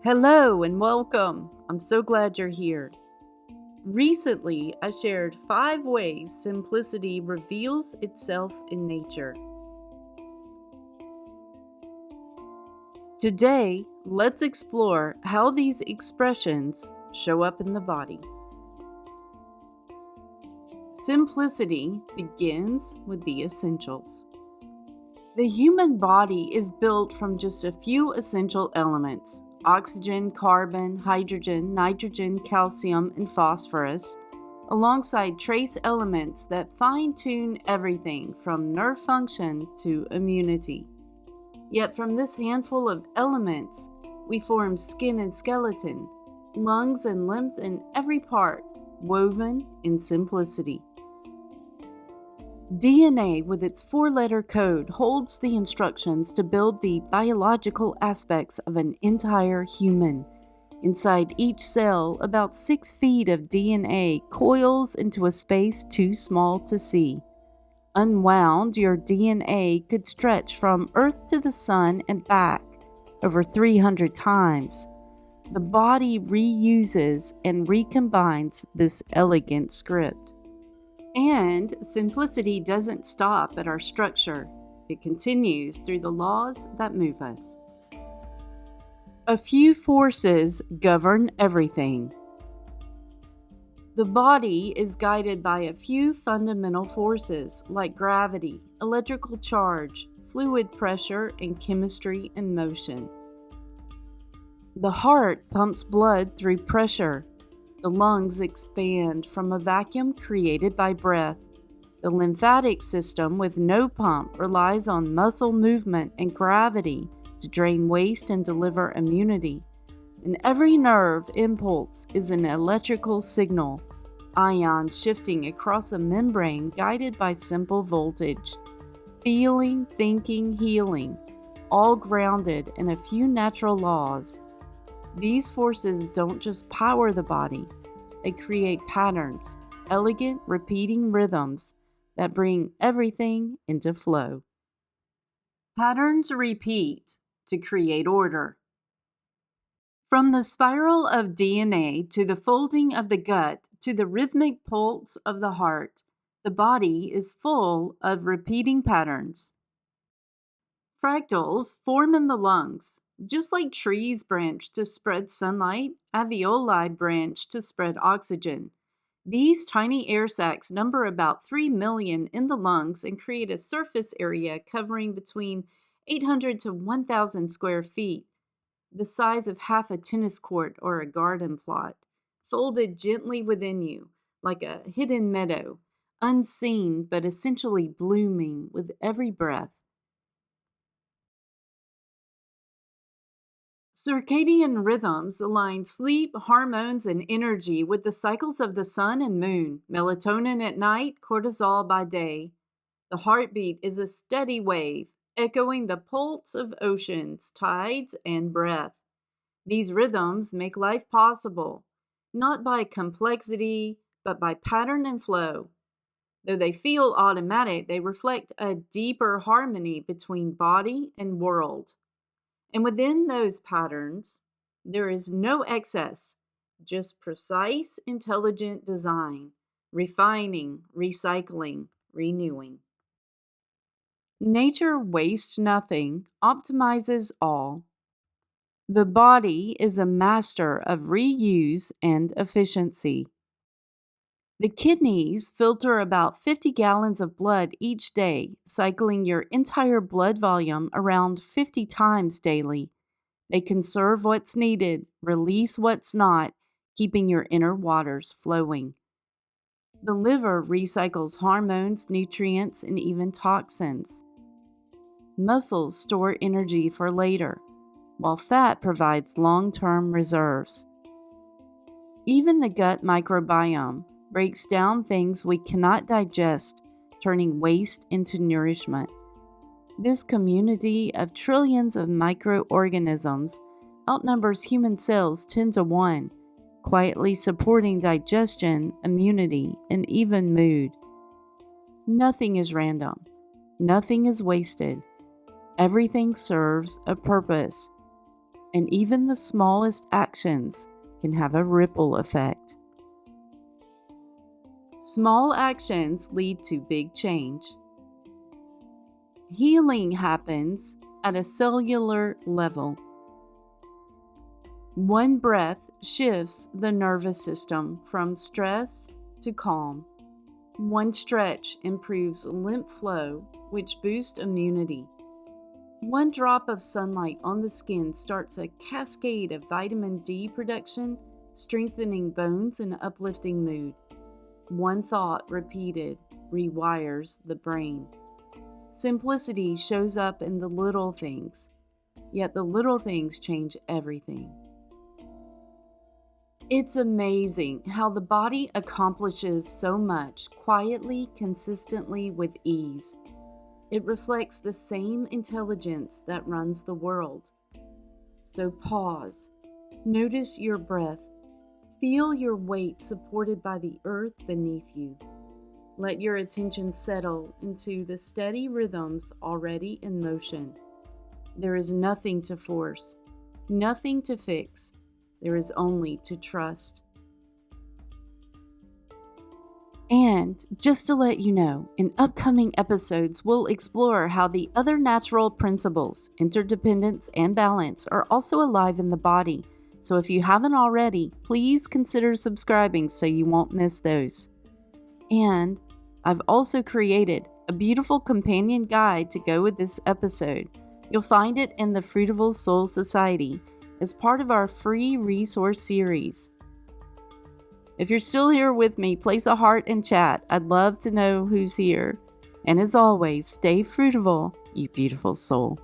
Hello and welcome. I'm so glad you're here. Recently, I shared 5 ways simplicity reveals itself in nature. Today, let's explore how these expressions show up in the body. Simplicity begins with the essentials. The human body is built from just a few essential elements: oxygen, carbon, hydrogen, nitrogen, calcium, and phosphorus, alongside trace elements that fine-tune everything from nerve function to immunity. Yet from this handful of elements, we form skin and skeleton, lungs and lymph in every part, woven in simplicity. DNA, with its 4-letter code, holds the instructions to build the biological aspects of an entire human. Inside each cell, about 6 feet of DNA coils into a space too small to see. Unwound, your DNA could stretch from Earth to the Sun and back over 300 times. The body reuses and recombines this elegant script. And simplicity doesn't stop at our structure. It continues through the laws that move us. A few forces govern everything. The body is guided by a few fundamental forces like gravity, electrical charge, fluid pressure, and chemistry and motion. The heart pumps blood through pressure. The lungs expand from a vacuum created by breath. The lymphatic system, with no pump, relies on muscle movement and gravity to drain waste and deliver immunity. And every nerve impulse is an electrical signal, ions shifting across a membrane guided by simple voltage. Feeling, thinking, healing, all grounded in a few natural laws. These forces don't just power the body, they create patterns, elegant, repeating rhythms that bring everything into flow. Patterns repeat to create order. From the spiral of DNA to the folding of the gut to the rhythmic pulse of the heart, the body is full of repeating patterns. Fractals form in the lungs. Just like trees branch to spread sunlight, alveoli branch to spread oxygen. These tiny air sacs number about 3 million in the lungs and create a surface area covering between 800 to 1,000 square feet, the size of half a tennis court or a garden plot, folded gently within you, like a hidden meadow, unseen but essentially blooming with every breath. Circadian rhythms align sleep, hormones, and energy with the cycles of the sun and moon, melatonin at night, cortisol by day. The heartbeat is a steady wave, echoing the pulse of oceans, tides, and breath. These rhythms make life possible, not by complexity, but by pattern and flow. Though they feel automatic, they reflect a deeper harmony between body and world. And within those patterns, there is no excess, just precise, intelligent design, refining, recycling, renewing. Nature wastes nothing, optimizes all. The body is a master of reuse and efficiency. The kidneys filter about 50 gallons of blood each day, cycling your entire blood volume around 50 times daily. They conserve what's needed, release what's not, keeping your inner waters flowing. The liver recycles hormones, nutrients, and even toxins. Muscles store energy for later, while fat provides long-term reserves. Even the gut microbiome breaks down things we cannot digest, turning waste into nourishment. This community of trillions of microorganisms outnumbers human cells 10 to 1, quietly supporting digestion, immunity, and even mood. Nothing is random. Nothing is wasted. Everything serves a purpose. and even the smallest actions can have a ripple effect. Small actions lead to big change. Healing happens at a cellular level. One breath shifts the nervous system from stress to calm. One stretch improves lymph flow, which boosts immunity. One drop of sunlight on the skin starts a cascade of vitamin D production, strengthening bones and uplifting mood. One thought repeated rewires the brain. Simplicity shows up in the little things, yet the little things change everything. It's amazing how the body accomplishes so much quietly, consistently, with ease. It reflects the same intelligence that runs the world. So pause, notice your breath, feel your weight supported by the earth beneath you. Let your attention settle into the steady rhythms already in motion. There is nothing to force, nothing to fix. There is only to trust. And just to let you know, in upcoming episodes, we'll explore how the other natural principles, interdependence and balance, are also alive in the body. So if you haven't already, please consider subscribing so you won't miss those. And I've also created a beautiful companion guide to go with this episode. You'll find it in the Fruitiful Soul Society as part of our free resource series. If you're still here with me, place a heart and chat. I'd love to know who's here. And as always, stay fruitful, you beautiful soul.